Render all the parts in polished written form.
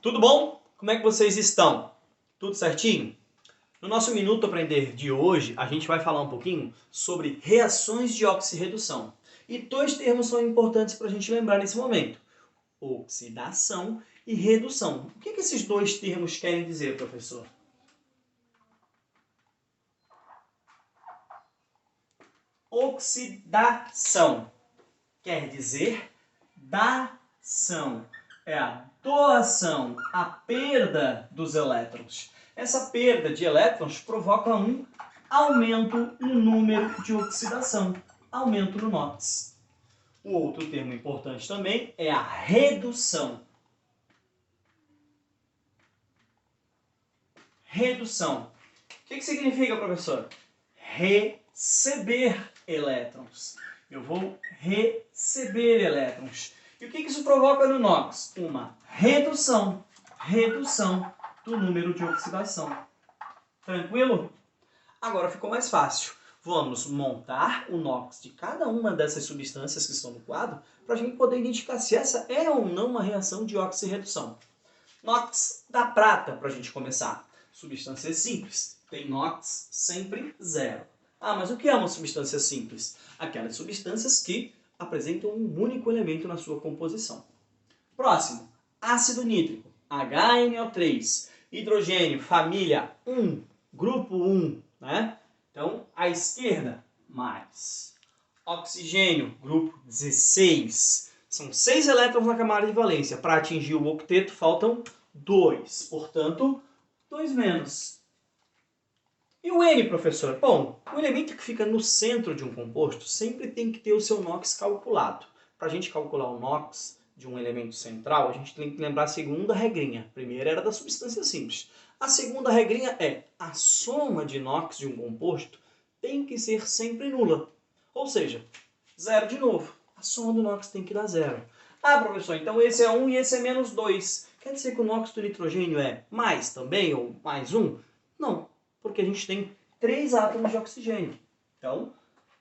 Tudo bom? Como é que vocês estão? Tudo certinho? No nosso Minuto Aprender de hoje, a gente vai falar um pouquinho sobre reações de oxirredução. E dois termos são importantes para a gente lembrar nesse momento: oxidação e redução. O que esses dois termos querem dizer, professor? Oxidação quer dizer dação. É a doação, a perda dos elétrons. Essa perda de elétrons provoca um aumento no número de oxidação, aumento no NOx. O outro termo importante também é a redução. Redução. O que significa, professor? Receber elétrons. Eu vou receber elétrons. E o que isso provoca no NOx? Uma redução do número de oxidação. Tranquilo? Agora ficou mais fácil. Vamos montar o NOx de cada uma dessas substâncias que estão no quadro para a gente poder identificar se essa é ou não uma reação de oxirredução. NOx da prata, para a gente começar. Substâncias simples. Tem NOx sempre zero. Ah, mas o que é uma substância simples? Aquelas substâncias que apresentam um único elemento na sua composição. Próximo, ácido nítrico, HNO3, hidrogênio, família 1, grupo 1, né? Então, à esquerda, mais. Oxigênio, grupo 16. São 6 elétrons na camada de valência. Para atingir o octeto, faltam 2. Portanto, 2 menos. E o N, professor? Bom, o elemento que fica no centro de um composto sempre tem que ter o seu NOx calculado. Para a gente calcular o NOx de um elemento central, a gente tem que lembrar a segunda regrinha. A primeira era da substância simples. A segunda regrinha é: a soma de NOx de um composto tem que ser sempre nula. Ou seja, zero de novo. A soma do NOx tem que dar zero. Ah, professor, então esse é 1 e esse é menos 2. Quer dizer que o NOx do nitrogênio é mais também, ou mais 1? Não, porque a gente tem 3 átomos de oxigênio. Então,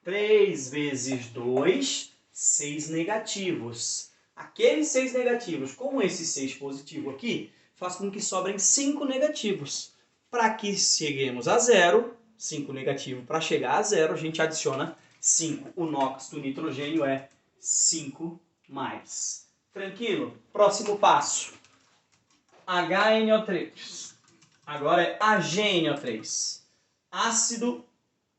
3 vezes 2, 6 negativos. Aqueles 6 negativos, com esse 6 positivo aqui, faz com que sobrem 5 negativos. Para que cheguemos a zero, 5 negativo para chegar a zero, a gente adiciona 5. O NOx do nitrogênio é 5 mais. Tranquilo? Próximo passo. HNO3. Agora é AgNO3. Ácido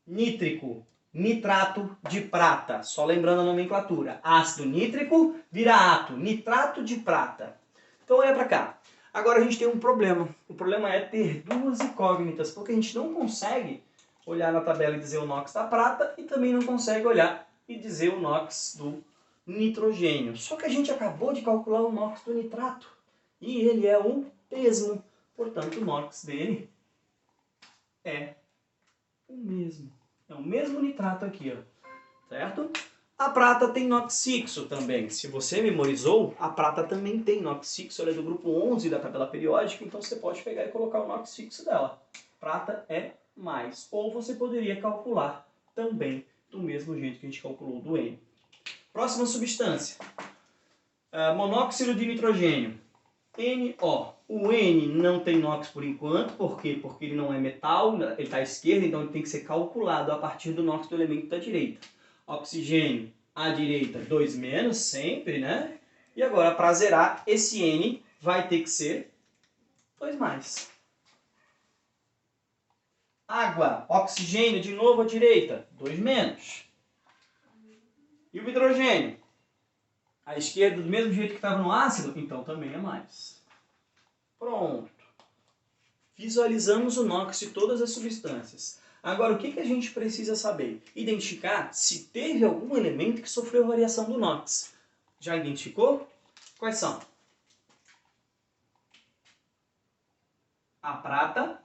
nítrico. Nitrato de prata. Só lembrando a nomenclatura. Ácido nítrico vira ato. Nitrato de prata. Então olha para cá. Agora a gente tem um problema. O problema é ter duas incógnitas, porque a gente não consegue olhar na tabela e dizer o NOx da prata e também não consegue olhar e dizer o NOx do nitrogênio. Só que a gente acabou de calcular o NOx do nitrato e ele é o mesmo. Portanto, o NOx dele é o mesmo. É o mesmo nitrato aqui, ó. Certo? A prata tem NOx fixo também. Se você memorizou, a prata também tem NOx fixo. Ela é do grupo 11 da tabela periódica, então você pode pegar e colocar o NOx fixo dela. Prata é mais. Ou você poderia calcular também do mesmo jeito que a gente calculou do N. Próxima substância. Monóxido de nitrogênio. NO. O N não tem NOx por enquanto. Por quê? Porque ele não é metal, ele está à esquerda, então ele tem que ser calculado a partir do NOx do elemento da direita. Oxigênio à direita, 2 menos, sempre, né? E agora, para zerar, esse N vai ter que ser 2 mais. Água, oxigênio, de novo à direita, 2 menos. E o hidrogênio? À esquerda, do mesmo jeito que estava no ácido, então também é mais. Pronto. Visualizamos o NOx de todas as substâncias. Agora, o que a gente precisa saber? Identificar se teve algum elemento que sofreu variação do NOx. Já identificou? Quais são? A prata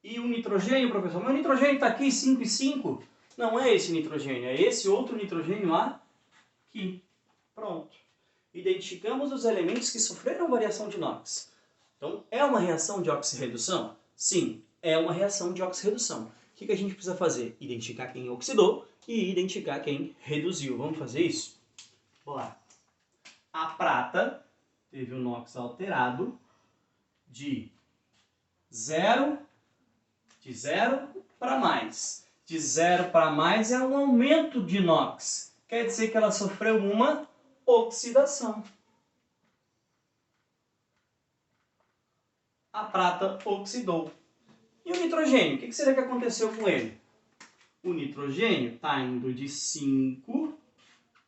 e o nitrogênio, professor. Mas o nitrogênio está aqui, 5 e 5. Não é esse nitrogênio, é esse outro nitrogênio aqui. Pronto. Identificamos os elementos que sofreram variação de NOx. Então, é uma reação de oxirredução? Sim, é uma reação de oxirredução. O que a gente precisa fazer? Identificar quem oxidou e identificar quem reduziu. Vamos fazer isso? Bora. A prata Teve o NOx alterado de 0 para mais. De 0 para mais é um aumento de NOx. Quer dizer que ela sofreu uma oxidação. A prata oxidou. E o nitrogênio? O que será que aconteceu com ele? O nitrogênio está indo de 5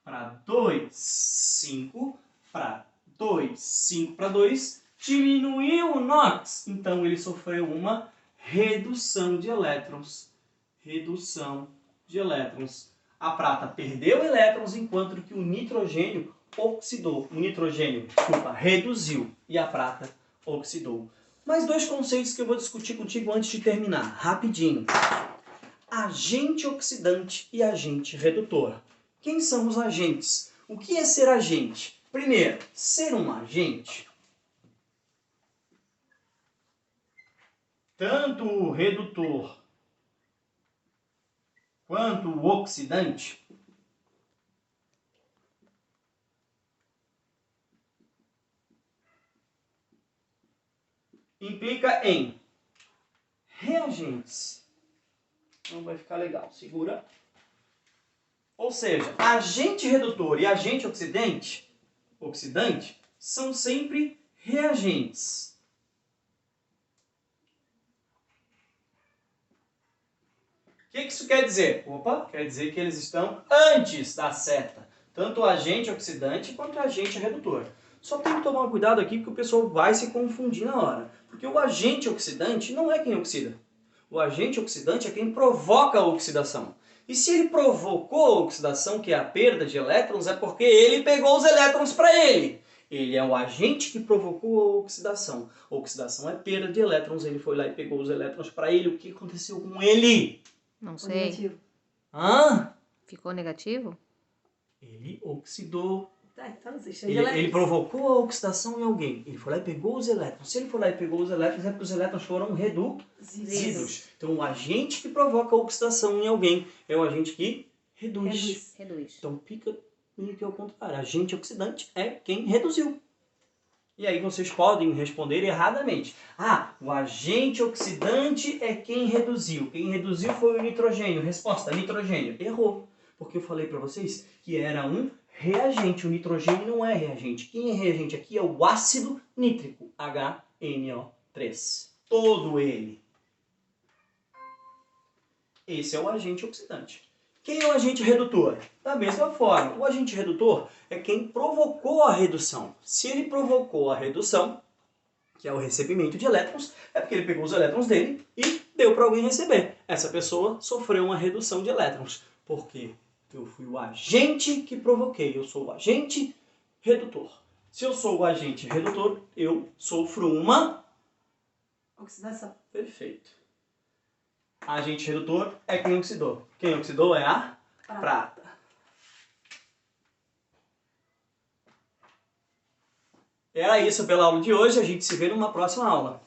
para 2. 5 para 2. 5 para 2. Diminuiu o NOx. Então ele sofreu uma redução de elétrons. Redução de elétrons. A prata perdeu elétrons enquanto que o nitrogênio oxidou. O nitrogênio, reduziu e a prata oxidou. Mais dois conceitos que eu vou discutir contigo antes de terminar, rapidinho. Agente oxidante e agente redutor. Quem são os agentes? O que é ser agente? Primeiro, ser um agente, tanto o redutor quanto o oxidante, implica em reagentes. Não vai ficar legal, segura. Ou seja, agente redutor e agente oxidante são sempre reagentes. O que isso quer dizer? Quer dizer que eles estão antes da seta. Tanto o agente oxidante quanto o agente redutor. Só tem que tomar cuidado aqui porque o pessoal vai se confundir na hora. Porque o agente oxidante não é quem oxida. O agente oxidante é quem provoca a oxidação. E se ele provocou a oxidação, que é a perda de elétrons, é porque ele pegou os elétrons para ele. Ele é o agente que provocou a oxidação. A oxidação é perda de elétrons, ele foi lá e pegou os elétrons para ele. O que aconteceu com ele? Não sei. Negativo. Hã? Ficou negativo? Ele oxidou. Tá, então existe Ele provocou a oxidação em alguém. Ele foi lá e pegou os elétrons. Se ele foi lá e pegou os elétrons, é porque os elétrons foram reduzidos. Então, o agente que provoca a oxidação em alguém é o agente que reduz. Reduz. Então, fica meio que ao contrário. Agente oxidante é quem reduziu. E aí vocês podem responder erradamente. Ah, o agente oxidante é quem reduziu. Quem reduziu foi o nitrogênio. Resposta, nitrogênio. Errou. Porque eu falei para vocês que era um reagente. O nitrogênio não é reagente. Quem é reagente aqui é o ácido nítrico, HNO3. Todo ele. Esse é o agente oxidante. Quem é o agente redutor? Da mesma forma, o agente redutor é quem provocou a redução. Se ele provocou a redução, que é o recebimento de elétrons, é porque ele pegou os elétrons dele e deu para alguém receber. Essa pessoa sofreu uma redução de elétrons. Por quê? Eu fui o agente que provoquei, eu sou o agente redutor. Se eu sou o agente redutor, eu sofro uma oxidação. Perfeito. Agente redutor é quem oxidou. Quem oxidou é a prata. Era isso pela aula de hoje, a gente se vê numa próxima aula.